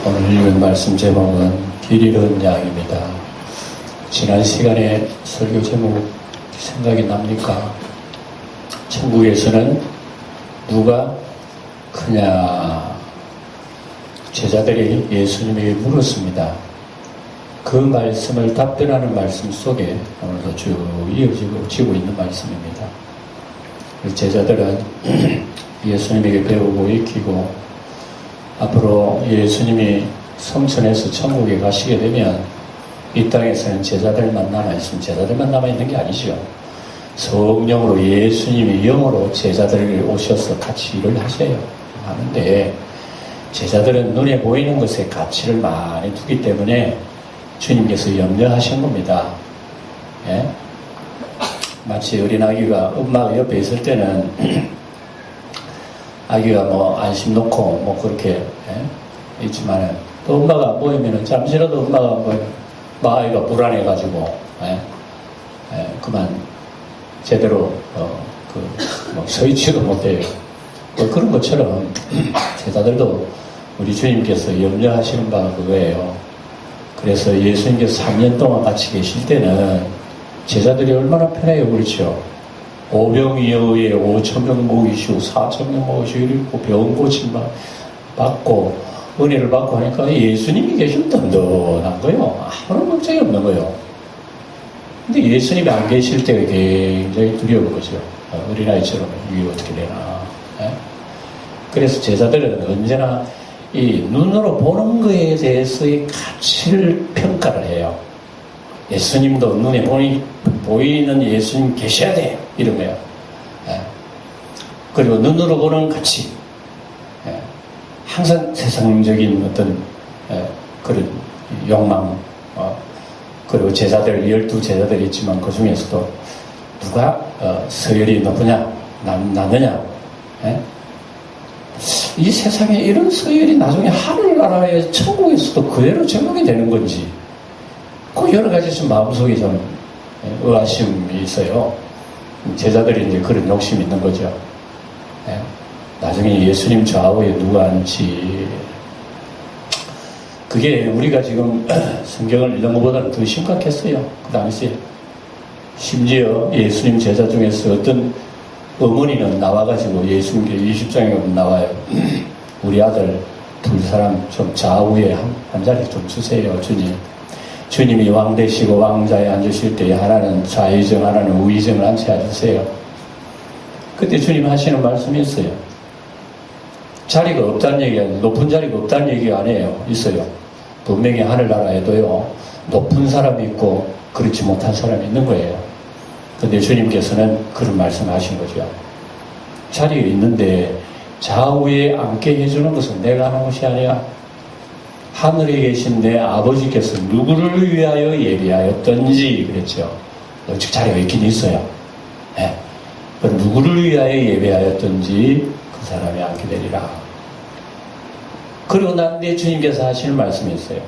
오늘 읽은 말씀 제목은 길 잃은 양입니다. 지난 시간에 설교 제목 생각이 납니까? 천국에서는 누가 크냐? 제자들이 예수님에게 물었습니다. 그 말씀을 답변하는 말씀 속에 오늘도 쭉 이어지고 있는 말씀입니다. 제자들은 예수님에게 배우고 익히고 앞으로 예수님이 성천에서 천국에 가시게 되면 이 땅에서는 제자들만 남아있으면 제자들만 남아있는 게 아니죠. 성령으로 예수님이 영으로 제자들을 오셔서 같이 일을 하셔요. 하는데 제자들은 눈에 보이는 것에 가치를 많이 두기 때문에 주님께서 염려하신 겁니다. 예? 마치 어린아기가 엄마가 옆에 있을 때는 아기가 안심 놓고 그렇게 있지만은 또 엄마가 안 보이면은 잠시라도 엄마가 안 보이면 아이가 불안해가지고 그만 제대로 서 있지도 못해요. 그런 것처럼 제자들도 우리 주님께서 염려하시는 바가 그거예요. 그래서 예수님께서 3년 동안 같이 계실 때는 제자들이 얼마나 편해요, 그렇죠? 오병이어에 5,000명 모이시고 4,000명 모이시고 이렇게 병 고침 받고 은혜를 받고 하니까 예수님이 계시면 든든한 거예요. 아무런 걱정이 없는 거예요. 근데 예수님이 안 계실 때가 굉장히 두려운 거죠. 어린아이처럼 이게 어떻게 되나. 그래서 제자들은 언제나 이 눈으로 보는 거에 대해서의 가치를 평가를 해요. 예수님도 눈에 보이는 예수님 계셔야 돼. 이런 거예요. 그리고 눈으로 보는 가치. 항상 세상적인 어떤 그런 욕망. 그리고 제자들, 12제자들이 있지만 그 중에서도 누가 서열이 높으냐, 낮느냐. 이 세상에 이런 서열이 나중에 하늘나라의 천국에서도 그대로 적용이 되는 건지. 그 여러 가지 좀 마음속에 좀 의아심이 있어요. 제자들이 이제 그런 욕심이 있는 거죠. 나중에 예수님 좌우에 누가 앉지. 그게 우리가 지금 성경을 읽는 것보다는 더 심각했어요. 그 당시에. 심지어 예수님 제자 중에서 어떤 어머니는 나와가지고 예수님께 20장에 나와요. 우리 아들 둘 사람 좀 좌우에 한 자리 좀 주세요, 주님. 주님이 왕 되시고 왕자에 앉으실 때 하나는 좌의정 하나는 우의정을 앉혀주세요. 그때 주님 하시는 말씀이 있어요. 자리가 없다는 얘기가 아니에요. 높은 자리가 없다는 얘기가 아니에요. 있어요. 분명히 하늘나라에도요 높은 사람이 있고 그렇지 못한 사람이 있는 거예요. 근데 주님께서는 그런 말씀하신 거죠. 자리가 있는데 좌우에 앉게 해주는 것은 내가 하는 것이 아니야. 하늘에 계신 내 아버지께서 누구를 위하여 예비하였던지 그랬죠. 즉 자리가 있긴 있어요. 누구를 위하여 예비하였던지 그 사람이 앉게 되리라. 그리고 난 뒤에 주님께서 하시는 말씀이 있어요.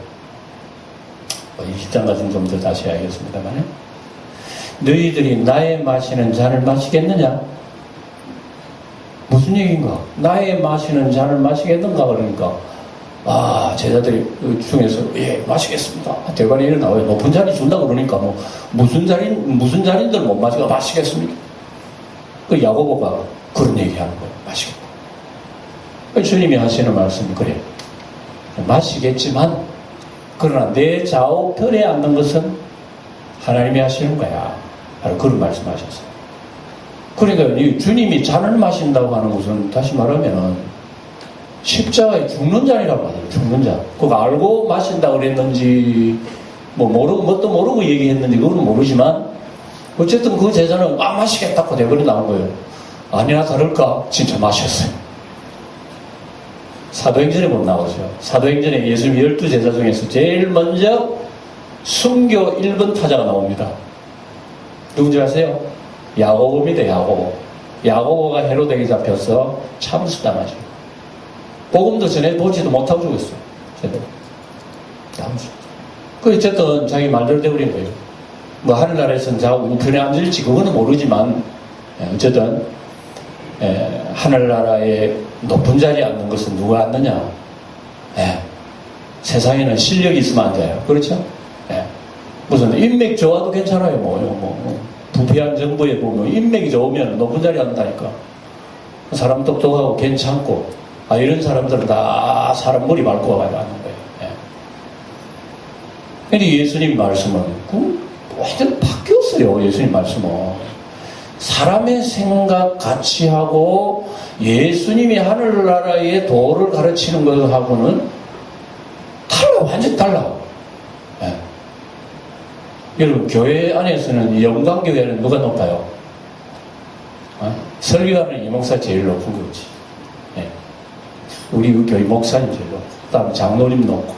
20장 가지고 좀 더 다시 해야겠습니다만 너희들이 나의 마시는 잔을 마시겠느냐? 무슨 얘기인가? 나의 마시는 잔을 마시겠는가? 그러니까 제자들이 중에서 마시겠습니다. 대관이 일어나와요. 높은 자리 준다 그러니까 무슨 자리인들 못 마시고 마시겠습니까? 그 야고보가 그런 얘기하는 거예요. 마시겠다. 주님이 하시는 말씀이 그래. 마시겠지만 그러나 내 좌우편에 앉는 것은 하나님이 하시는 거야. 바로 그런 말씀하셨어요. 그러니까 주님이 잔을 마신다고 하는 것은 다시 말하면 십자가에 죽는 잔이라고 하죠. 죽는 잔. 그거 알고 마신다고 그랬는지 모르고 뭣도 모르고 얘기했는지 그건 모르지만 어쨌든 그 제자는 마시겠다고 대버리 나온 거예요. 아니나 다를까 진짜 마셨어요. 사도행전에 보면 나오죠. 사도행전에 예수님 12제자 중에서 제일 먼저 순교 1번 타자가 나옵니다. 누군지 아세요? 야고보입니다. 야고보가 헤로데에게 잡혀서 참수당하죠. 복음도 전해보지도 못하고 죽었어요. 제대로. 어쨌든 자기 말대로 되어버린 거예요. 하늘나라에서는 좌우 우편에 앉을지 그거는 모르지만 어쨌든 하늘나라에 높은 자리에 앉는 것은 누가 앉느냐? 세상에는 실력이 있으면 안 돼요. 그렇죠? 예. 무슨 인맥 좋아도 괜찮아요. 부패한 정부에 보면 인맥이 좋으면 높은 자리 한다니까. 사람 똑똑하고 괜찮고, 이런 사람들은 다 사람 머리 밟고 가야 하는 거예요. 예. 근데 예수님 말씀은 완전 바뀌었어요. 예수님 말씀은. 사람의 생각, 가치하고 예수님이 하늘나라의 도를 가르치는 것하고는 달라, 완전 달라. 예. 여러분, 교회 안에서는 영광교회는 누가 높아요? 설교하는 이 목사 제일 높은 거지. 예. 우리 교회 목사님 제일 높고, 그 다음에 장로님 높고,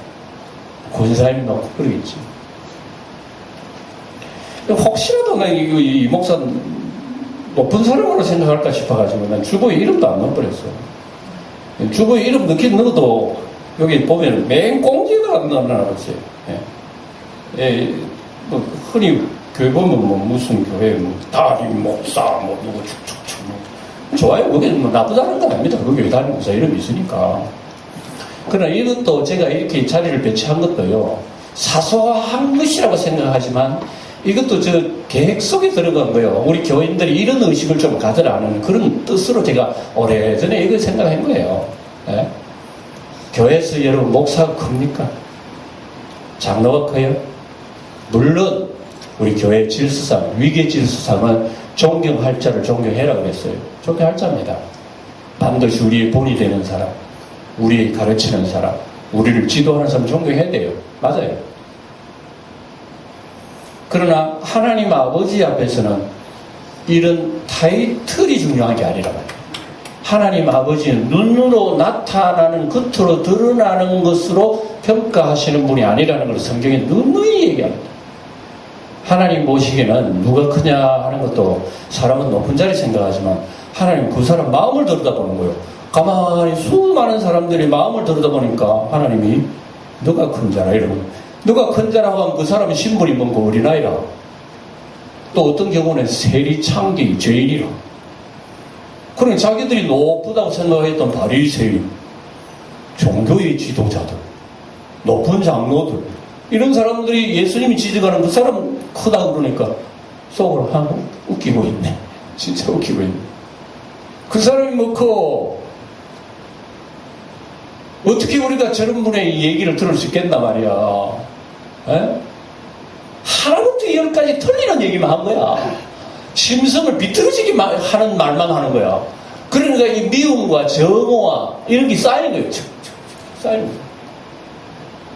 권사님 높고, 그러겠지. 혹시라도 이 목사 높은 사람으로 생각할까 싶어가지고 난 주보에 이름도 안 넣어버렸어. 주보에 이름 넣어도 여기 보면 맨 꽁지를 안 넣어놨어요. 예. 예. 흔히 교회 보면 무슨 교회 담임 목사 누구 축축축 좋아요. 그게 나쁘다는 건 아닙니다. 그 교회 담임 목사 이름이 있으니까. 그러나 이것도 제가 이렇게 자리를 배치한 것도요, 사소한 것이라고 생각하지만 이것도 저 계획 속에 들어간 거예요. 우리 교인들이 이런 의식을 좀 가져라는 그런 뜻으로 제가 오래전에 이걸 생각한 거예요. 예? 교회에서 여러분 목사가 큽니까? 장로가 커요? 물론 우리 교회 질서상, 위계 질서상은 존경할 자를 존경해라 그랬어요. 존경할 자입니다. 반드시 우리의 본이 되는 사람, 우리 가르치는 사람, 우리를 지도하는 사람 존경해야 돼요. 맞아요. 그러나 하나님 아버지 앞에서는 이런 타이틀이 중요한 게 아니라 말이에요. 하나님 아버지는 눈으로 나타나는, 겉으로 드러나는 것으로 평가하시는 분이 아니라는 걸 성경에 누누이 얘기합니다. 하나님 보시기에는 누가 크냐 하는 것도 사람은 높은 자리 생각하지만 하나님 그 사람 마음을 들여다보는 거예요. 가만히 수많은 사람들이 마음을 들여다보니까 하나님이 너가 큰 자라 이러면, 누가 큰 자라고 하면 그 사람의 신분이 뭔가 어린아이라, 또 어떤 경우는 세리창기 죄인이라, 그러니 자기들이 높다고 생각했던 바리새인, 종교의 지도자들, 높은 장로들, 이런 사람들이 예수님이 지적하는 그 사람 크다고 그러니까 속으로 웃기고 있네. 진짜 웃기고 있네. 그 사람이 뭐 커? 어떻게 우리가 저런 분의 얘기를 들을 수 있겠나 말이야. 에? 하나부터 열까지 틀리는 얘기만 한 거야. 심성을 비틀어지게 하는 말만 하는 거야. 그러니까 이 미움과 정오와 이런 게 쌓이는 거예요. 쌓이는 거예요.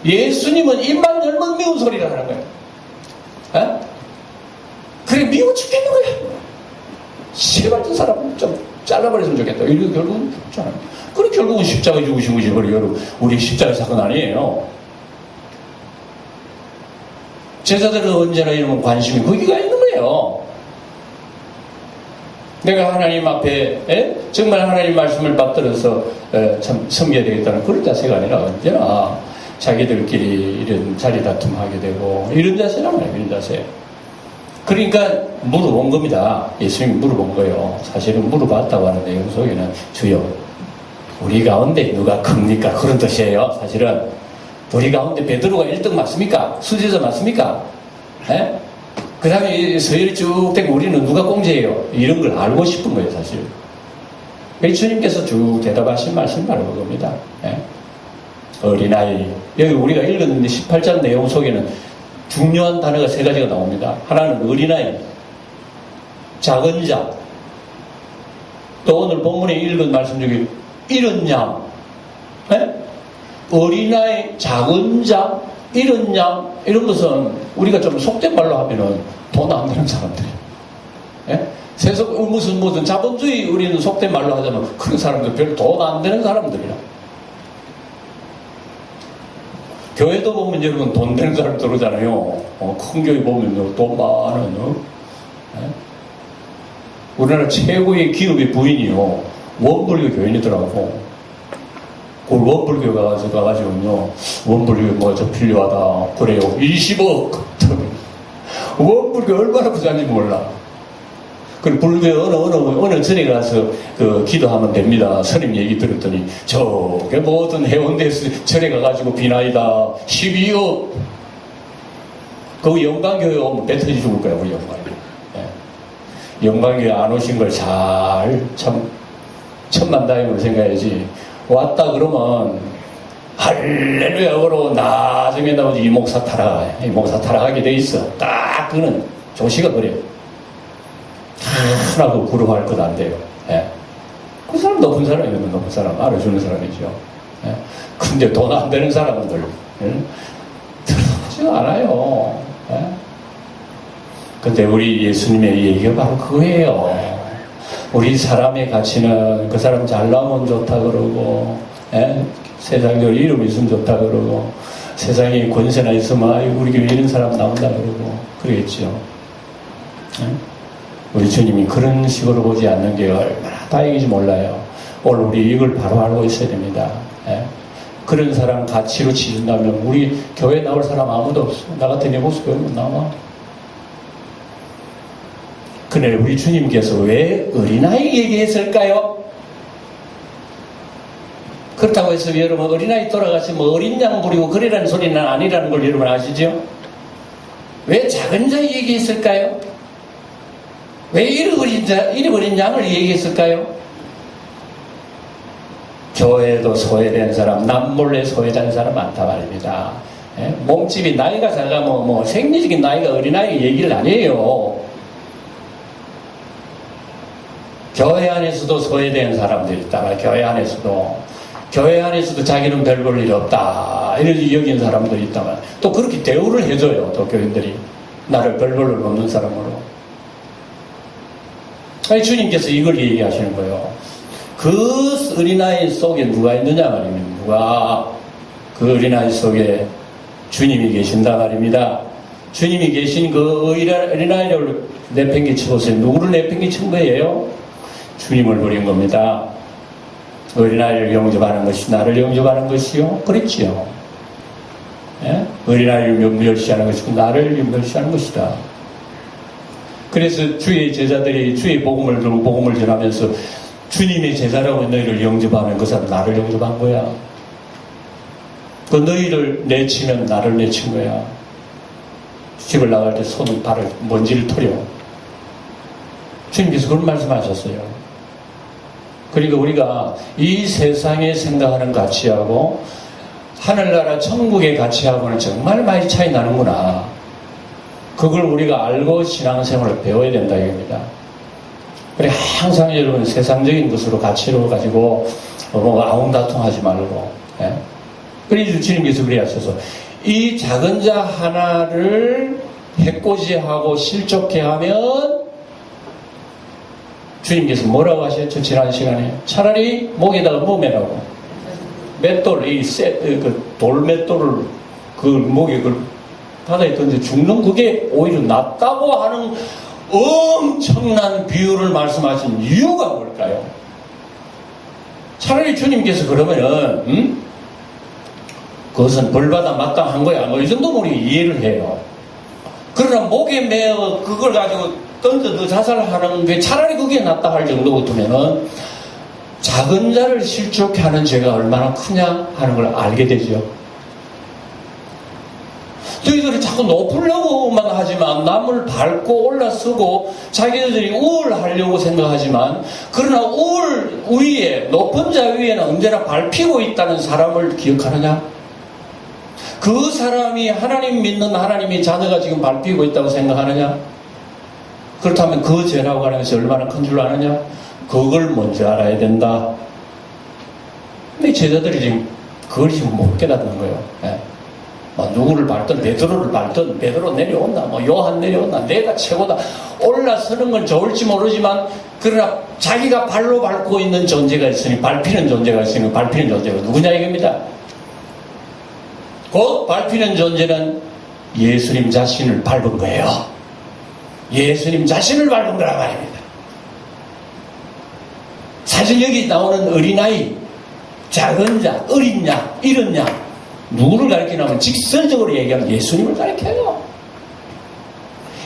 예수님은 입만 열면 미운 소리를 하는 거예요. 에? 그래, 미워 죽겠는 거야. 제발 저 사람 좀 잘라버렸으면 좋겠다. 이거 결국은 죽잖아요. 그래, 결국은 십자가에 죽으신 것이 우리 십자가 사건 아니에요. 제자들은 언제나 이런 관심이 거기가 있는 거예요. 내가 하나님 앞에 정말 하나님 말씀을 받들어서 참 섬겨야 되겠다는 그런 자세가 아니라 언제나 자기들끼리 이런 자리 다툼하게 되고 이런 자세란 말이에요. 이런 자세. 그러니까 물어본 겁니다. 예수님이 물어본 거예요. 사실은 물어봤다고 하는 내용 속에는 주여 우리 가운데 누가 큽니까? 그런 뜻이에요. 사실은 우리 가운데 베드로가 1등 맞습니까? 수제자 맞습니까? 그 다음에 서열이 쭉 되고 우리는 누가 공제예요? 이런 걸 알고 싶은 거예요. 사실. 주님께서 쭉 대답하신 말씀 바로 그겁니다. 어린아이. 여기 우리가 읽었는데 18장 내용 속에는 중요한 단어가 3가지가 나옵니다. 하나는 어린아이, 작은 자, 또 오늘 본문에 읽은 말씀 중에 이런 양, 어린아이, 작은 자, 이런 양, 이런 것은 우리가 좀 속된 말로 하면은 돈 안 되는 사람들이에요. 무슨 자본주의 우리는 속된 말로 하자면 그런 사람들 별로 돈 안 되는 사람들이라. 교회도 보면 여러분 돈 되는 사람 들어오잖아요. 큰 교회 보면 돈 많은, 우리나라 최고의 기업의 부인이요. 원불교 교인이더라고. 그 원불교 가가지고요. 원불교 뭐가 좀 필요하다. 그래요. 20억. 원불교 얼마나 부자인지 몰라. 그 불교 어느 절에 가서 그 기도하면 됩니다. 스님 얘기 들었더니 저게 모든 해운대에서 절에 가가지고 비나이다 12억 그 영광교회 오면 배 터지 죽을 거야 우리 영광교회. 예. 영광교회 안 오신 걸 잘 참 천만다행으로 생각해야지. 왔다 그러면 할렐루야 그러고 나중에 나오지 이목사 타락하게 돼 있어. 딱 그는 조시가 그래요. 하나 그 부러워할 것 안 돼요. 예. 그 사람 높은 사람이면 높은 사람 알아주는 사람이죠. 예. 근데 돈 안 되는 사람들 들어가지가 않아요. 예. 근데 우리 예수님의 얘기가 바로 그거예요. 우리 사람의 가치는 그 사람 잘 나오면 좋다 그러고, 예? 세상적으로 이름 있으면 좋다 그러고, 세상에 권세나 있으면 아유 우리 교회 이런 사람 나온다 그러고 그러겠죠. 예? 우리 주님이 그런 식으로 보지 않는 게 얼마나 다행인지 몰라요. 오늘 우리 이걸 바로 알고 있어야 됩니다. 예? 그런 사람 가치로 치준다면 우리 교회 나올 사람 아무도 없어. 나 같은 여보수 교회 못 나와. 그날 우리 주님께서 왜 어린아이 얘기했을까요? 그렇다고 해서 여러분 어린아이 돌아가서 뭐 어린 양 부리고 그러라는 소리는 아니라는 걸 여러분 아시죠? 왜 작은 자 얘기했을까요? 왜 이리 어린 양을 얘기했을까요? 교회도 소외된 사람, 남몰래 소외된 사람 많다 말입니다. 예? 몸집이 나이가 작으면 생리적인 나이가 어린아이 얘기를 안 해요. 교회 안에서도 소외된 사람들이 있다. 교회 안에서도 자기는 별 볼 일 없다. 이렇게 여긴 사람들이 있다면 또 그렇게 대우를 해줘요. 또 교인들이 나를 별 볼 일 없는 사람으로. 아니, 주님께서 이걸 얘기하시는 거예요. 그 어린아이 속에 누가 있느냐 말입니다. 누가 그 어린아이 속에 주님이 계신다 말입니다. 주님이 계신 그 어린아이를 내팽개쳐보세요. 누구를 내팽개친 거예요? 주님을 버린 겁니다. 어린아이를 영접하는 것이 나를 영접하는 것이요? 그랬지요. 예? 어린아이를 멸시하는 것이고 나를 멸시하는 것이다. 그래서 주의 제자들이 주의 복음을 들고 복음을 전하면서 주님의 제자라고 너희를 영접하면 그 사람 나를 영접한 거야. 그 너희를 내치면 나를 내친 거야. 집을 나갈 때 손을 발을 먼지를 털려. 주님께서 그런 말씀하셨어요. 그러니까 우리가 이 세상에 생각하는 가치하고 하늘나라 천국의 가치하고는 정말 많이 차이 나는구나. 그걸 우리가 알고 신앙생활을 배워야 된다 이겁니다. 그래 항상 여러분 세상적인 것으로 가치로 가지고 아웅다통하지 말고. 예? 그래서 주님께서 그래 하셔서 이 작은 자 하나를 해코지하고 실족해 하면 주님께서 뭐라고 하셨죠? 지난 시간에 차라리 목에다가 뭐 매라고 맷돌 돌맷돌을 그 목에 그 바다에 던져 죽는 그게 오히려 낫다고 하는 엄청난 비유를 말씀하신 이유가 뭘까요? 차라리 주님께서 그러면은 그것은 벌받아 마땅한 거야. 뭐 이 정도면 우리 이해를 해요. 그러나 목에 매어 그걸 가지고 던져도 자살하는 게 차라리 그게 낫다 할 정도 같으면은 작은 자를 실족해 하는 죄가 얼마나 크냐 하는 걸 알게 되죠. 너희들이 자꾸 높으려고만 하지만 남을 밟고 올라서고 자기들이 우월하려고 생각하지만 그러나 우월 위에 높은 자 위에는 언제나 밟히고 있다는 사람을 기억하느냐? 그 사람이 하나님 믿는 하나님의 자녀가 지금 밟히고 있다고 생각하느냐? 그렇다면 그 죄라고 하는 것이 얼마나 큰 줄 아느냐? 그걸 먼저 알아야 된다. 근데 제자들이 지금 그걸 지금 못 깨닫는 거예요. 예. 누구를 밟든 베드로를 밟든 베드로 내려온다 요한 내려온다 내가 최고다 올라서는 건 좋을지 모르지만 그러나 자기가 발로 밟고 있는 존재가 있으니 밟히는 존재가 있으니 밟히는 존재가 누구냐 이겁니다. 곧 밟히는 존재는 예수님 자신을 밟은 거예요. 예수님 자신을 밟은 거란 말입니다. 사실 여기 나오는 어린아이, 작은 자, 어린 양, 이런 양 누구를 가리키냐면 직설적으로 얘기하면 예수님을 가리켜요.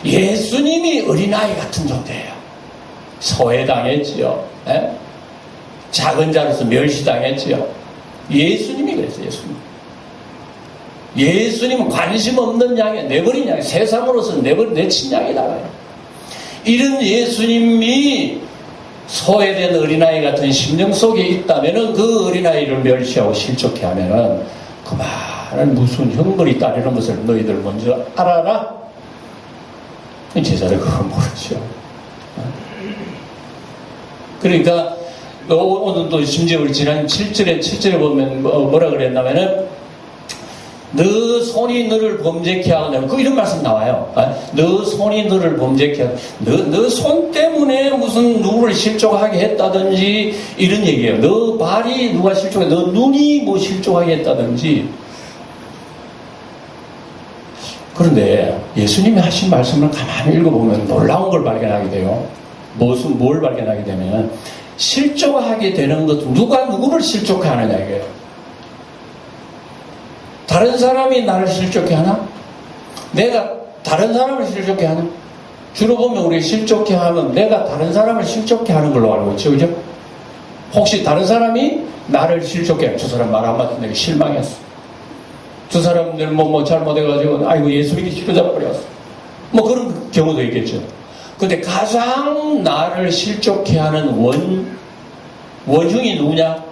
예수님이 어린아이 같은 존재예요. 소외당했지요. 예? 작은 자로서 멸시당했지요. 예수님이 그랬어요. 예수님은 관심 없는 양이 내버린 양이 세상으로서 내친 양이다. 이런 예수님이 소외된 어린아이 같은 심령 속에 있다면은 그 어린아이를 멸시하고 실족해 하면은 그만한 무슨 형벌이 따르는 것을 너희들 먼저 알아라. 제자들 그걸 모르죠. 그러니까 오늘 또 심지어 우리 지난 7절에 보면 뭐라 그랬냐면은 너 손이 너를 범죄케 하거든. 그 이런 말씀 나와요. 너 손이 너를 범죄케 하거든. 너 손 때문에 무슨 누구를 실족하게 했다든지 이런 얘기예요. 너 발이 누가 실족해, 너 눈이 뭐 실족하게 했다든지. 그런데 예수님이 하신 말씀을 가만히 읽어보면 놀라운 걸 발견하게 돼요. 뭘 발견하게 되면 실족하게 되는 것도 누가 누구를 실족하느냐 이거예요. 다른 사람이 나를 실족해 하나? 내가 다른 사람을 실족해 하나? 주로 보면 우리 실족해 하면 내가 다른 사람을 실족해 하는 걸로 알고 있죠. 그죠? 혹시 다른 사람이 나를 실족해 하나? 저 사람 말 한마디 내가 실망했어. 저 사람들 뭐 잘못해가지고 아이고 예수 믿기 싫어져버렸어. 뭐 그런 경우도 있겠죠. 근데 가장 나를 실족해 하는 원흉이 누구냐?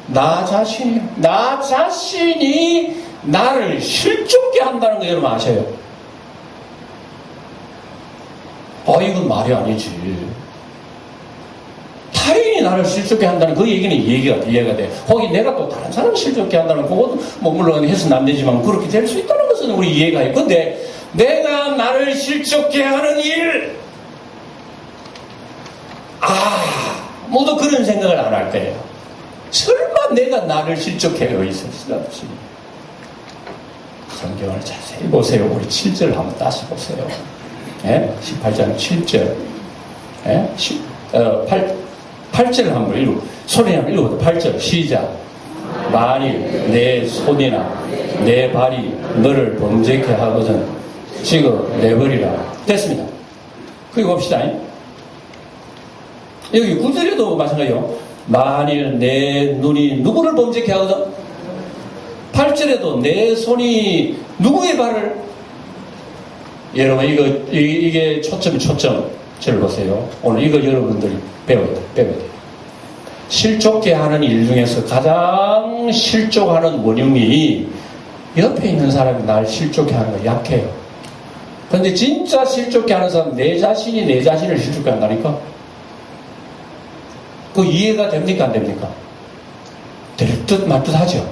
나 자신이요. 나 자신이 나를 실족게 한다는 거 여러분 아셔요? 이건 말이 아니지. 타인이 나를 실족게 한다는 그 얘기는 이해가 돼. 혹시 내가 또 다른 사람을 실족게 한다는 그것도 뭐 물론 해서는 안 되지만 그렇게 될 수 있다는 것은 우리 이해가 해. 근데 내가 나를 실족게 하는 일, 모두 그런 생각을 안 할 거예요. 설마 내가 나를 실족해요 있었을지. 성경을 자세히 보세요. 우리 7절 한번 다시 보세요. 18장 7절. 8절 한번 읽고 소리 한번 읽어보세요. 8절 시작. 만일 내 손이나 내 발이 너를 범죄케 하거든 지금 내버리라. 됐습니다. 그리고 봅시다. 여기 9절에도 마찬가지요. 만일 내 눈이 누구를 범죄케 하거든 8절에도 내 손이 누구의 발을, 여러분 이게 초점을 보세요. 오늘 이거 여러분들이 배워야 돼요. 실족게 하는 일 중에서 가장 실족하는 원흉이 옆에 있는 사람이 날 실족게 하는 거 약해요. 그런데 진짜 실족게 하는 사람은 내 자신이 내 자신을 실족게 한다니까. 그 이해가 됩니까 안 됩니까? 될 듯 말 듯 하죠.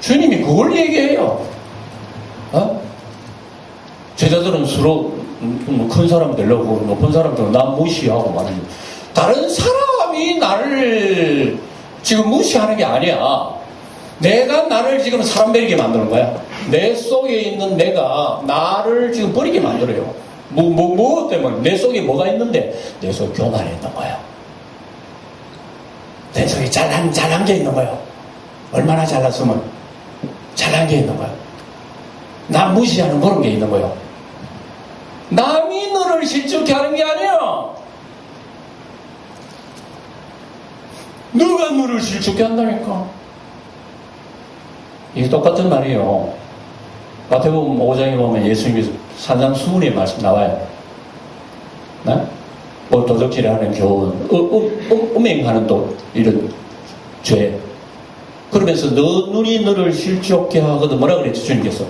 주님이 그걸 얘기해요. 제자들은 서로 큰 사람 되려고 높은 사람들은 나 무시하고 말이죠. 다른 사람이 나를 지금 무시하는 게 아니야. 내가 나를 지금 사람 버리게 만드는 거야. 내 속에 있는 내가 나를 지금 버리게 만들어요. 뭐 때문에? 내 속에 뭐가 있는데? 내 속에 교만이 있는 거야. 내 속에 잘난 게 있는 거야. 얼마나 잘났으면 잘난 게 있는 거야. 나 무시하는 그런 게 있는 거야. 남이 너를 실족해 하는 게 아니야. 누가 너를 실족해 한다니까. 이게 똑같은 말이에요. 마태복음 5장에 보면 예수님께서 산상수훈의 말씀 나와요. 네? 뭐 도적질하는 교훈, 음행하는 또 이런 죄. 그러면서 너 눈이 너를 실족해 하거든. 뭐라 그랬죠 주님께서?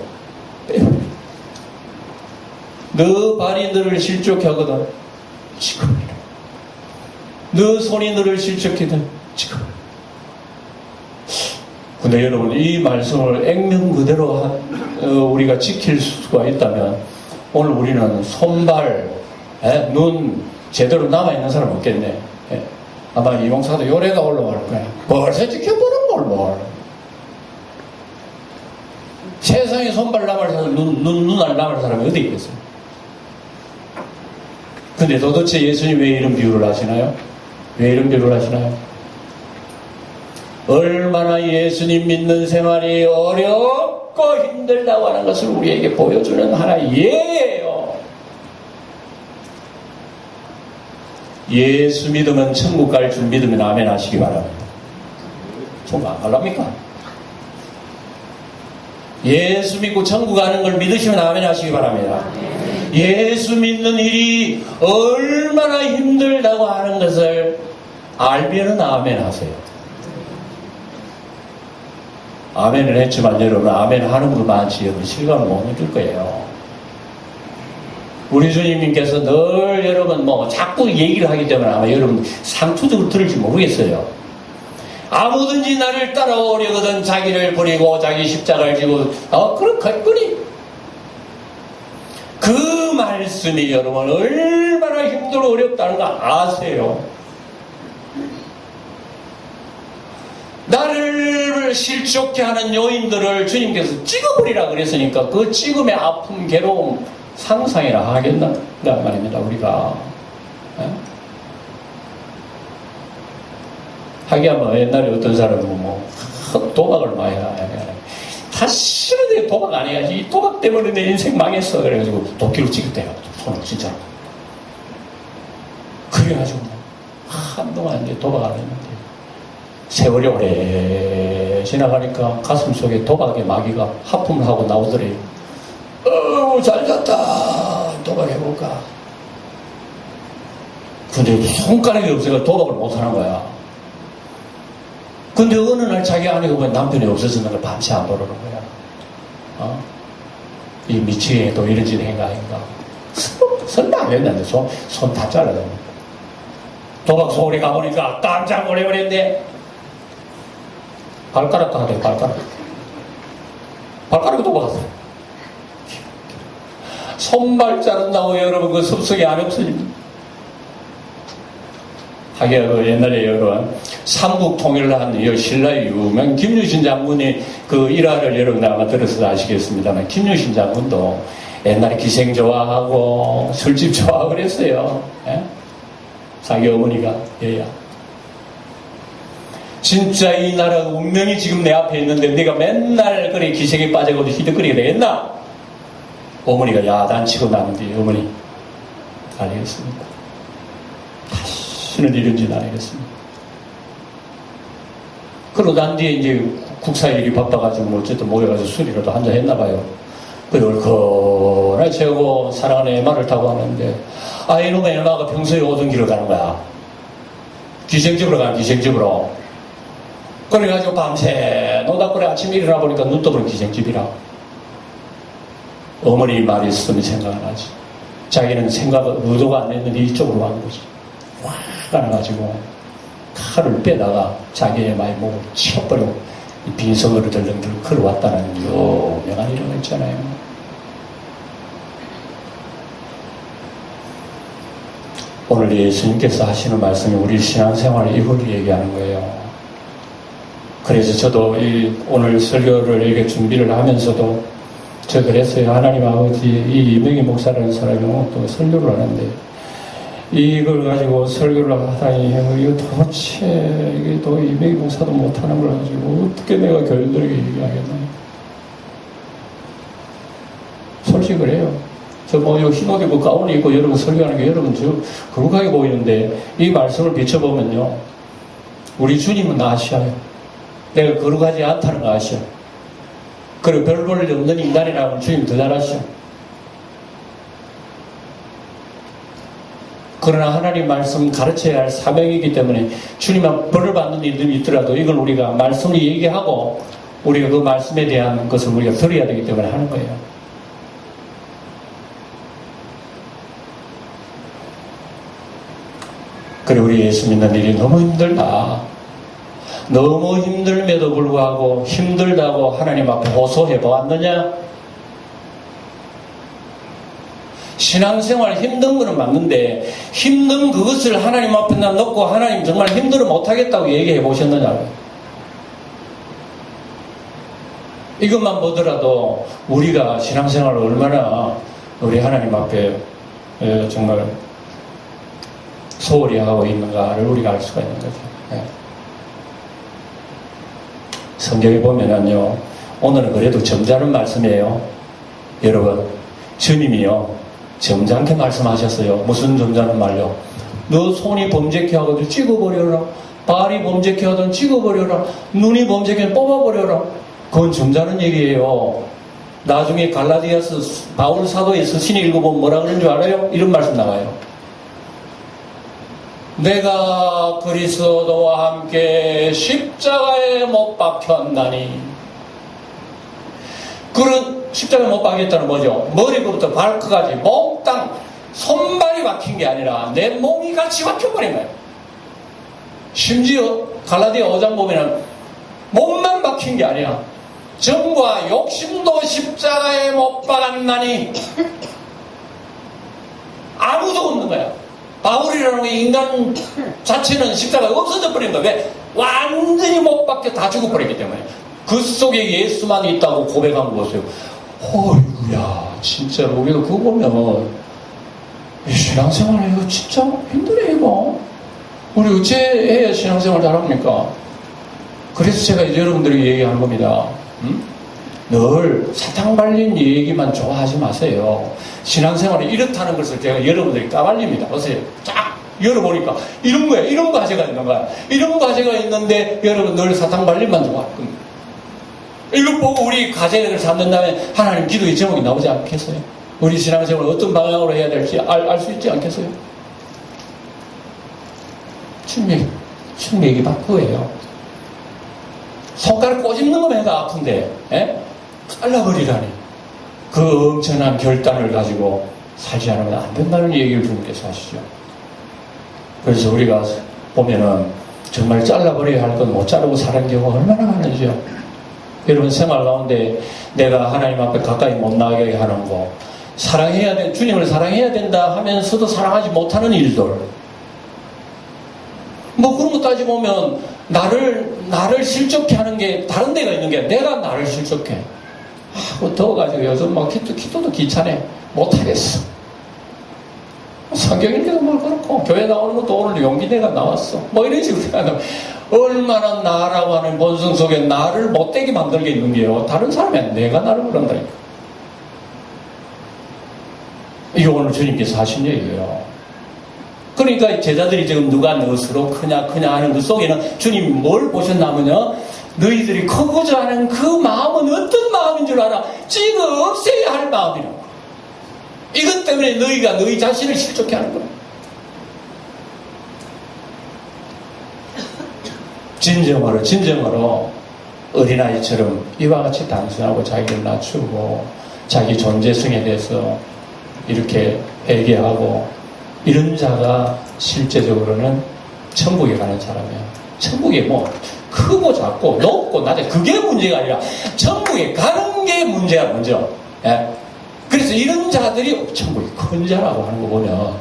너 발이 너를 실족해 하거든. 지금이라. 너 손이 너를 실족해든 지금. 근데 여러분 이 말씀을 액면 그대로 우리가 지킬 수가 있다면 오늘 우리는 손발, 눈 제대로 남아있는 사람 없겠네. 아마 이용사도 요래가 올라갈 거야. 벌써 지켜보는 뭘. 세상에 손발 남을 사람, 눈알 남을 사람이 어디 있겠어요? 근데 도대체 예수님 왜 이런 비유를 하시나요? 왜 이런 비유를 하시나요? 얼마나 예수님 믿는 생활이 어렵고 힘들다고 하는 것을 우리에게 보여주는 하나의 예예요. 예수 믿으면 천국 갈 줄 믿으면 아멘 하시기 바랍니다. 천국 안 갈랍니까? 예수 믿고 천국 가는 걸 믿으시면 아멘 하시기 바랍니다. 예수 믿는 일이 얼마나 힘들다고 하는 것을 알면은 아멘 하세요. 아멘을 했지만 여러분 아멘 하는 분 많지 여러분 실감을 못 느낄 거예요. 우리 주님께서 늘 여러분 자꾸 얘기를 하기 때문에 아마 여러분 상투적으로 들을지 모르겠어요. 아무든지 나를 따라오려거든 자기를 버리고 자기 십자가를 지고 그렇거니 그 말씀이 여러분 얼마나 힘들고 어렵다는 거 아세요? 나를 실족케 하는 요인들을 주님께서 찍어버리라 그랬으니까 그 찍음의 아픔, 괴로움 상상이라 하겠나 말입니다. 우리가 하기야뭐 옛날에 어떤 사람은 도박을 많이 다 싫은데 도박 안 해야지. 이 도박 때문에 내 인생 망했어. 그래가지고 도끼로 찍었대요. 손을 진짜로. 그래가지고 한동안 이제 도박 안 했는데 세월이 오래 지나가니까 가슴 속에 도박의 마귀가 하품을 하고 나오더래요. 잘 잤다. 도박해볼까. 근데 손가락이 없으니까 도박을 못하는 거야. 근데 어느 날 자기 아내가 보면 남편이 없어지는 걸 밤새 안 보러는 거야. 이 미치게 또 이런 짓 행가 아닌가. 설마 안 했는데 손 다 잘라요. 도박 소리 가보니까 깜짝 놀래버렸는데 발가락도 하대 발가락이 도박하세요. 손발 자른다고 여러분 그 습속이 안 없어집니다. 하기야 그 옛날에 여러분 삼국 통일을 한 신라의 유명 김유신 장군이 그 일화를 여러분 아마 들어서 아시겠습니다만 김유신 장군도 옛날에 기생 좋아하고 술집 좋아하고 그랬어요. 예? 자기 어머니가 얘야 진짜 이 나라 운명이 지금 내 앞에 있는데 내가 맨날 그래 기생에 빠져가지고 희득거리게 되겠나? 어머니가 야단치고 나는데 어머니 알겠습니다. 다시는 이런 짓 안 하겠습니다. 그러고 난 뒤에 이제 국사 일이 바빠가지고 어쨌든 모여가지고 술이라도 한잔 했나봐요. 그 얼큰하게 재고 사랑하는 애마를 타고 하는데 이놈의 애마가 평소에 오던 길을 가는 거야. 기생집으로 가는 기생집으로. 그래가지고 밤새 노닥거리 아침에 일어나 보니까 눈 떠보는 기생집이라. 어머니 말이 있으면 생각을 하지. 자기는 생각을 의도가 안 했는데 이쪽으로 간 거지. 화가 나가지고 칼을 빼다가 자기의 마의 목을 치워버리고 빈성으로 덜렁덜렁 걸어왔다는 유명한 일화가 있잖아요. 오늘 예수님께서 하시는 말씀이 우리 신앙생활 이후를 얘기하는 거예요. 그래서 저도 오늘 설교를 이렇게 준비를 하면서도 저 그랬어요. 하나님 아버지 이 이명희 목사라는 사람이 또 설교를 하는데 이걸 가지고 설교를 하다니 이거 도대체 이게 또 이명희 목사도 못하는 걸 가지고 어떻게 내가 교인들에게 얘기하겠나. 솔직히 그래요. 저 흰옷 입고 가운을 입고 여러분 설교하는 게 여러분 저 거룩하게 보이는데 이 말씀을 비춰보면요 우리 주님은 아시아요. 내가 거룩하지 않다는 거 아시오. 그리고 별 볼 일 없는 인간이라면 주님 더 잘 아시오. 그러나 하나님 말씀 가르쳐야 할 사명이기 때문에 주님은 벌을 받는 일들이 있더라도 이걸 우리가 말씀을 얘기하고 우리가 그 말씀에 대한 것을 우리가 들어야 되기 때문에 하는 거예요. 그래 우리 예수 믿는 일이 너무 힘들다. 너무 힘들음에도 불구하고 힘들다고 하나님 앞에 호소해 보았느냐? 신앙생활 힘든 거는 맞는데 힘든 그것을 하나님 앞에 놓고 하나님 정말 힘들어 못하겠다고 얘기해 보셨느냐고요. 이것만 보더라도 우리가 신앙생활을 얼마나 우리 하나님 앞에 정말 소홀히 하고 있는가를 우리가 알 수가 있는 거죠. 성경에 보면은요, 오늘은 그래도 점잖은 말씀이에요. 여러분, 주님이요, 점잖게 말씀하셨어요. 무슨 점잖은 말요? 너 손이 범죄케 하거든 찍어버려라. 발이 범죄케 하든 찍어버려라. 눈이 범죄케 하든 뽑아버려라. 그건 점잖은 얘기예요. 나중에 갈라디아서 바울 사도의 서신이 읽어보면 뭐라 그러는 줄 알아요? 이런 말씀 나와요. 내가 그리스도와 함께 십자가에 못 박혔나니. 그런 십자가에 못 박혔다는 뭐죠? 머리부터 발끝까지 몽땅 손발이 박힌 게 아니라 내 몸이 같이 박혀버린 거예요. 심지어 갈라디아 5장 보면은 몸만 박힌 게 아니라 정과 욕심도 십자가에 못 박았나니. 아무도 없는 거야. 바울이라는 인간 자체는 십자가가 없어져 버린 거야. 왜? 완전히 못 박혀 다 죽어버렸기 때문에. 그 속에 예수만 있다고 고백한 거 보세요. 어이구야, 진짜로 우리가 그거 보면 신앙생활 이거 진짜 힘드네 이거. 우리 어째 해야 신앙생활 잘합니까? 그래서 제가 이제 여러분들에게 얘기하는 겁니다. 늘 사탕 발린 얘기만 좋아하지 마세요. 신앙생활이 이렇다는 것을 제가 여러분들이 까발립니다. 보세요. 쫙 열어보니까 이런 거야. 이런 과제가 있는 거야. 이런 과제가 있는데 여러분 늘 사탕 발림만 좋아할 겁니다. 이거 보고 우리 과제를 잡는다면 하나님 기도의 제목이 나오지 않겠어요? 우리 신앙생활을 어떤 방향으로 해야 될지 알 수 있지 않겠어요? 충맥이 바꾸예요. 손가락 꼬집는 거면 해가 아픈데 잘라버리라니. 그 엄청난 결단을 가지고 살지 않으면 안 된다는 얘기를 주님께서 하시죠. 그래서 우리가 보면은 정말 잘라버려야 할 건 못 자르고 사는 경우가 얼마나 많은지요. 여러분 생활 가운데 내가 하나님 앞에 가까이 못 나가게 하는 거, 사랑해야 돼, 주님을 사랑해야 된다 하면서도 사랑하지 못하는 일들, 뭐 그런 거 따지보면 나를 실족해 하는 게 다른 데가 있는 게 내가 나를 실족해. 뭐 더워가지고 요즘 막 기도도 귀찮아. 못하겠어. 성경 읽기도 뭐 그렇고 교회 나오는 것도 오늘 용기 내가 나왔어. 뭐 이런 식으로 생각하면 얼마나 나라고 하는 본성 속에 나를 못되게 만들게 있는 게요. 다른 사람이 내가 나를 그런다니까. 이거 오늘 주님께서 하신 얘기예요. 그러니까 제자들이 지금 누가 너스로 크냐 하는 그 속에는 주님이 뭘 보셨냐면요. 너희들이 크고자 하는 그 마음은 어떤 마음인 줄 알아? 찍어 없애야 할 마음이라고. 이것 때문에 너희가 너희 자신을 실족해 하는 거야. 진정으로 어린아이처럼 이와 같이 단순하고 자기를 낮추고 자기 존재성에 대해서 이렇게 회개하고 이런 자가 실제적으로는 천국에 가는 사람이야. 천국에 뭐 크고 작고 높고 낮고 그게 문제가 아니라 천국에 가는 게 문제야. 예? 그래서 이런 자들이 천국이 큰 자라고 하는 거 보면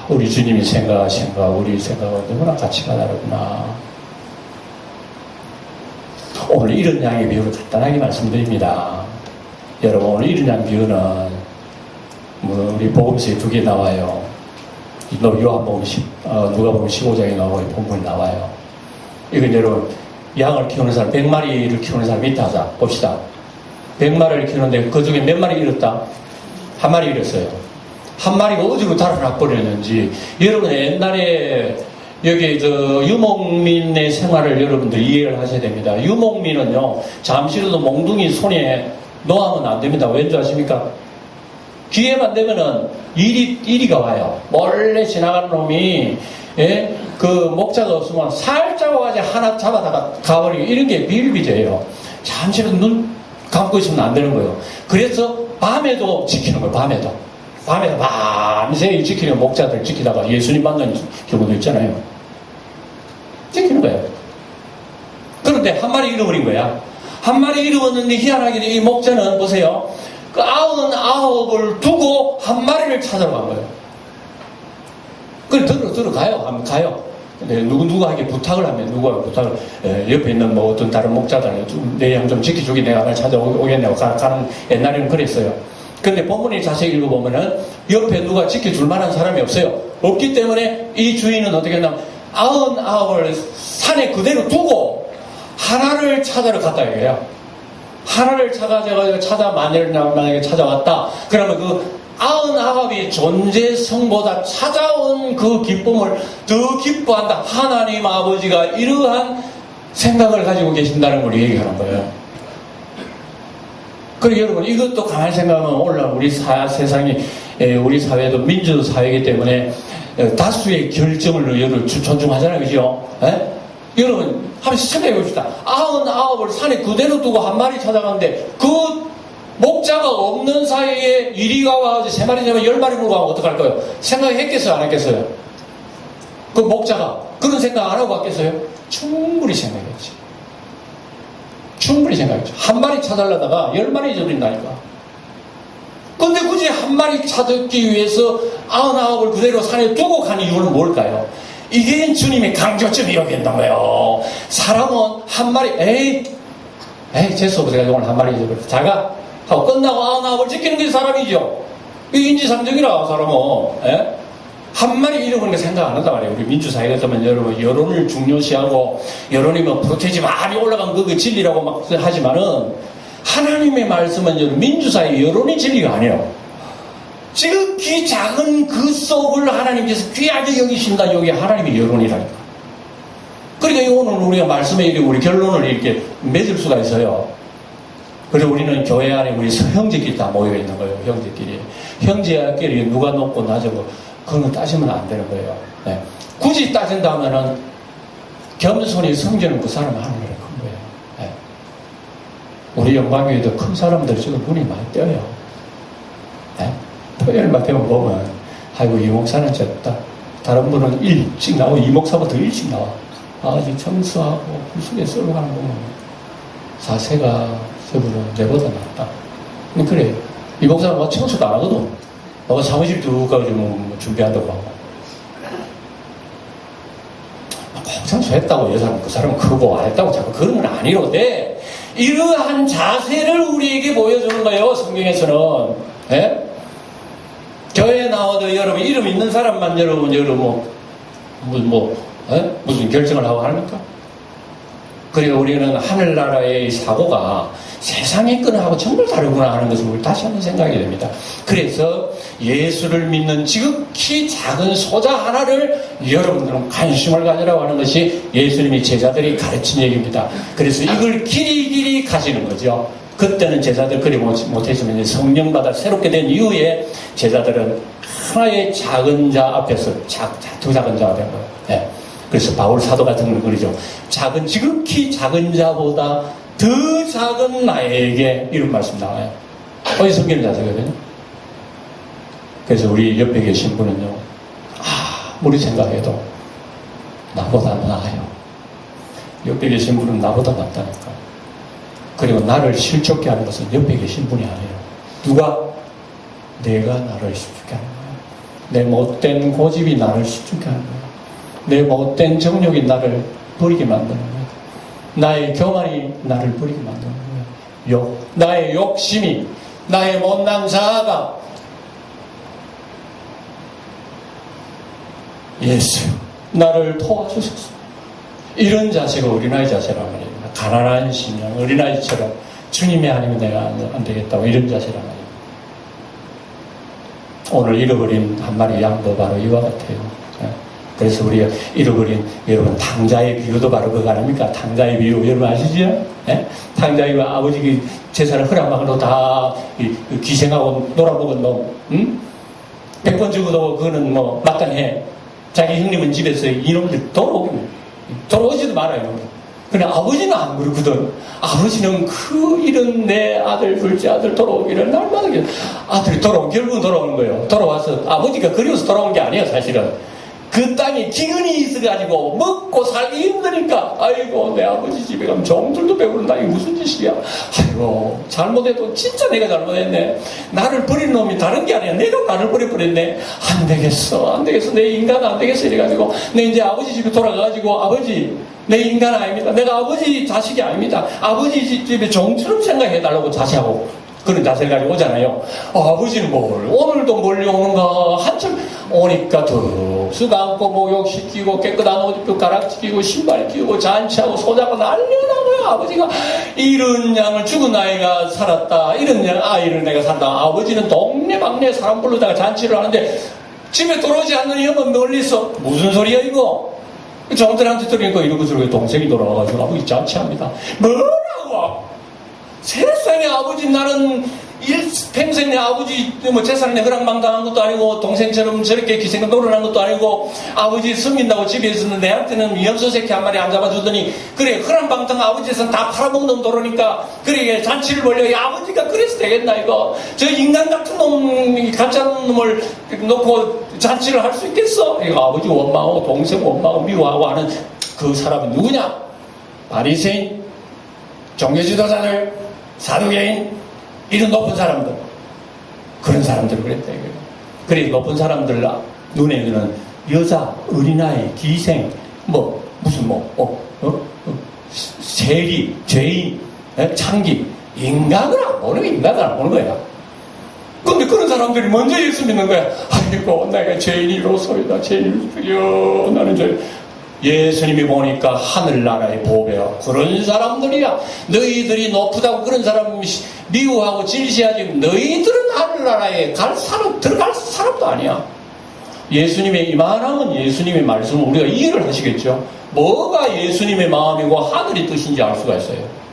우리 주님이 생각하신 거 우리 생각과 너무나 가치가 다르구나. 오늘 이런 양의 비유를 간단하게 말씀드립니다. 여러분 오늘 이런 양 비유는 우리 복음서에 2개 나와요. 요한복음 누가복음 15장에 나오고 본문이 나와요. 이건 여러분 양을 키우는 사람 100마리를 키우는 사람이 있다 하자 봅시다. 100마리를 키우는데 그 중에 몇 마리 잃었다? 한 마리 잃었어요. 한 마리가 어디로 달아나 버렸는지. 여러분 옛날에 여기 유목민의 생활을 여러분들 이해를 하셔야 됩니다. 유목민은요 잠시라도 몽둥이 손에 놓으면 안 됩니다. 왠지 아십니까? 기회만 되면은 이리가 와요. 몰래 지나가는 놈이 그 목자가 없으면 살짝 와가지고 하나 잡아다가 가버리고 이런 게 비일비재예요. 잠시라도 눈 감고 있으면 안 되는 거예요. 그래서 밤에도 지키는 거예요. 밤에도 밤새 지키는 목자들 지키다가 예수님 만나는 경우도 있잖아요. 지키는 거예요. 그런데 한 마리 잃어버린 거야. 한 마리 잃어버렸는데 희한하게도 이 목자는 보세요. 그 99을 두고 한 마리를 찾아러 간 거예요. 그래 들어가요. 한번 가요. 누구에게 부탁을 하면 누가 부탁을 옆에 있는 뭐 어떤 다른 목자들 내 양 좀 지켜주기 내가 하나 찾아오겠냐고 가는 옛날에는 그랬어요. 근데 본문이 자세히 읽어보면은 옆에 누가 지켜줄 만한 사람이 없어요. 없기 때문에 이 주인은 어떻게 했냐면 99을 산에 그대로 두고 하나를 찾아러 갔다 이거예요. 하나를 만약에 찾아왔다. 그러면 그 아흔아홉이 존재성보다 찾아온 그 기쁨을 더 기뻐한다. 하나님 아버지가 이러한 생각을 가지고 계신다는 걸 얘기하는 거예요. 그리고 여러분, 이것도 가만히 생각하면 오늘날 우리 세상이, 우리 사회도 민주사회이기 때문에 다수의 결정을 여러분 존중하잖아요. 그죠? 여러분, 한번 생각해 봅시다. 99을 산에 그대로 두고 한 마리 찾아가는데, 그 목자가 없는 사이에 이리가 와가지고 3마리 잡아 10마리 물고 가면 어떡할까요? 생각했겠어요? 안 했겠어요? 그 목자가 그런 생각 안 하고 갔겠어요? 충분히 생각했지. 충분히 생각했죠. 한 마리 찾으려다가 10마리 잡힌다니까. 근데 굳이 한 마리 찾기 위해서 99을 그대로 산에 두고 간 이유는 뭘까요? 이게 주님의 강조점이 여기 있는 거예요. 사람은 한 마리, 에이, 재수없어. 내가 오늘 한 마리 잡았어. 자가 하고 끝나고 99을 지키는 게 사람이죠. 이게 인지상정이라, 사람은. 한 마리 잃어버리는 거 생각 안 한단 말이에요. 우리 민주사회 같으면 여러분, 여론을 중요시하고, 여론이면 프로테이지 많이 올라간 그게 진리라고 막 하지만은, 하나님의 말씀은 여러분, 민주사회 여론이 진리가 아니에요. 지극히 작은 그 속을 하나님께서 귀하게 여기신다. 여기 하나님의 여론이라니까. 그러니까 오늘 우리가 말씀에 이렇게 우리 결론을 이렇게 맺을 수가 있어요. 그래서 우리는 교회 안에 우리 형제끼리 다 모여 있는 거예요. 형제끼리. 형제끼리 누가 높고 낮고 그런 거 따지면 안 되는 거예요. 네. 굳이 따진다면은 겸손히 성전은 그 사람 하는 거를 큰 거예요. 네. 우리 영광교회도 큰 사람들 지금 눈이 많이 떠요. 네. 토요일만 되면 보면 아이고 이 목사는 졌다. 다른 분은 일찍 나오고 이 목사보다 일찍 나와. 아주 청소하고 구석에 썰고 가는 거 보면 자세가 저분은 내보다 낫다. 그래. 이 목사는 뭐 청소도 안 하거든. 너가 사무실 쭉 가가지고 뭐 준비한다고 하고. 꼭 청소했다고 그 사람은 크고 안 했다고 자꾸 그런 건 아니로되 이러한 자세를 우리에게 보여주는 거예요. 성경에서는. 예? 교회에 나와도 여러분 이름 있는 사람만 여러분 무슨 결정을 하고 합니까? 그리고 우리는 하늘나라의 사고가 세상의 끈하고 정말 다르구나 하는 것을 우리 다시 한번 생각하게 됩니다. 그래서 예수를 믿는 지극히 작은 소자 하나를 여러분들은 관심을 가지라고 하는 것이 예수님이 제자들이 가르친 얘기입니다. 그래서 이걸 길이길이 가지는 거죠. 그때는 제자들 그리 못했지만 성령받아 새롭게 된 이후에 제자들은 하나의 작은 자 앞에서 두 작은 자가 된 거예요. 네. 그래서 바울 사도 같은 걸 그러죠. 지극히 작은 자보다 더 작은 나에게 이런 말씀 나와요. 어디 성경 자세거든요. 그래서 우리 옆에 계신 분은요, 아무리 생각해도 나보다 나아요. 옆에 계신 분은 나보다 낫다니까. 그리고 나를 실족게 하는 것은 옆에 계신 분이 아니에요. 누가? 내가 나를 실족게 하는 거예요. 내 못된 고집이 나를 실족게 하는 거예요. 내 못된 정욕이 나를 버리게 만드는 거예요. 나의 교만이 나를 버리게 만드는 거예요. 나의 욕심이, 나의 못난 자아가 예수, 나를 도와주소서. 이런 자세가 어린아이 자세란 말이에요. 가난한 심령, 어린아이처럼 주님의 아니면 내가 안 되겠다고 이런 자세란 말이에요. 오늘 잃어버린 한 마리 양도 바로 이와 같아요. 그래서 우리가 잃어버린 여러분 탕자의 비유도 바로 그거 아닙니까? 탕자의 비유 여러분 아시죠? 탕자의 아버지 재산을 허락받고 다 기생하고 놀아먹은 놈, 100번 죽어도 그거는 뭐 마땅해. 자기 형님은 집에서 이놈들 돌아오지도 말아요. 근데 아버지는 안 그렇거든. 아버지는 이런 내 아들, 둘째 아들 돌아오기를 날마다 아들이 결국은 돌아오는 거예요. 돌아와서 아버지가 그리워서 돌아온 게 아니에요, 사실은. 그 땅에 기근이 있어가지고 먹고 살기 힘드니까 아이고 내 아버지 집에 가면 종들도 배부른다. 이게 무슨 짓이야. 아이고 잘못해도 진짜 내가 잘못했네. 나를 버린 놈이 다른 게 아니야. 내가 나를 버려버렸네. 안 되겠어 내 인간 안 되겠어 이래가지고 내 이제 아버지 집에 돌아가가지고 아버지 내 인간 아닙니다. 내가 아버지 자식이 아닙니다. 아버지 집에 종처럼 생각해달라고 자세하고 그런 자세를 가지고 오잖아요. 아버지는 오늘도 몰려오는가 한참 오니까 덥수가 않고 목욕시키고 깨끗한 옷 입고 가락지키고 신발 끼우고 잔치하고 소자고 난리나고요. 아버지가 이런 양을 죽은 아이가 살았다. 이런 아이를 내가 산다. 아버지는 동네방네 사람 불러다가 잔치를 하는데 집에 돌아오지 않는 형은 멀리서 무슨 소리야 이거? 종들한테 들으니까 이러고 저러고 동생이 돌아와가지고 아버지 잔치합니다. 뭐라고? 세상에 아버지 나는 평생 내 아버지 재산에 허락망당한 것도 아니고 동생처럼 저렇게 기생을 노릇한 것도 아니고 아버지 숨긴다고 집에 있었는데 내한테는 위험소 새끼 한 마리 안 잡아주더니 그래 허락망당 아버지 재산 다 팔아먹는 도로니까 그래 잔치를 벌려 이 아버지가 그래서 되겠나 이거 저 인간 같은 놈 가짜 놈을 놓고 잔치를 할 수 있겠어? 이거 아버지 원망하고 동생 원망하고 미워하고 하는 그 사람은 누구냐? 바리새인 종교지도자들 사두개인 이런 높은 사람들 그런 사람들을 그랬다 이거예요. 그래 높은 사람들 눈에는 여자, 어린아이, 기생 무슨 세리, 죄인, 창기 인간을 안 보는 거야. 근데 그런 사람들이 먼저 예수 믿는 거야. 아이고 내가 죄인이로소이다. 죄인이로소요. 나는 죄인. 예수님이 보니까 하늘나라의 보배야. 그런 사람들이야. 너희들이 높다고 그런 사람 미워하고 질시하지. 너희들은 하늘나라에 들어갈 사람도 아니야. 예수님의 이만하면 예수님의 말씀을 우리가 이해를 하시겠죠. 뭐가 예수님의 마음이고 하늘의 뜻인지 알 수가 있어요.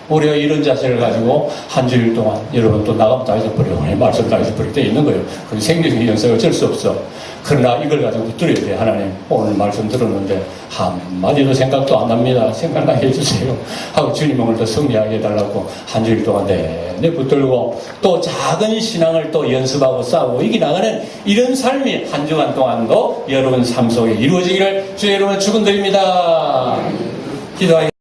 우리가 이런 자세를 가지고 한 주일 동안 여러분 또 나가면 다 잊어버려요. 말씀 다 잊어버릴 때 있는 거예요. 그게 생명의 연세가 어쩔 수 없어. 그러나 이걸 가지고 붙들어야 돼. 하나님 오늘 말씀 들었는데 한마디도 생각도 안 납니다. 생각나게 해주세요. 하고 주님 오늘도 승리하게 해달라고 한 주일 동안 내내 붙들고 또 작은 신앙을 또 연습하고 싸우고 이겨나가는 이런 삶이 한 주간 동안도 여러분 삶 속에 이루어지기를 주의 이름으로 축원드립니다. 기도하겠습니다.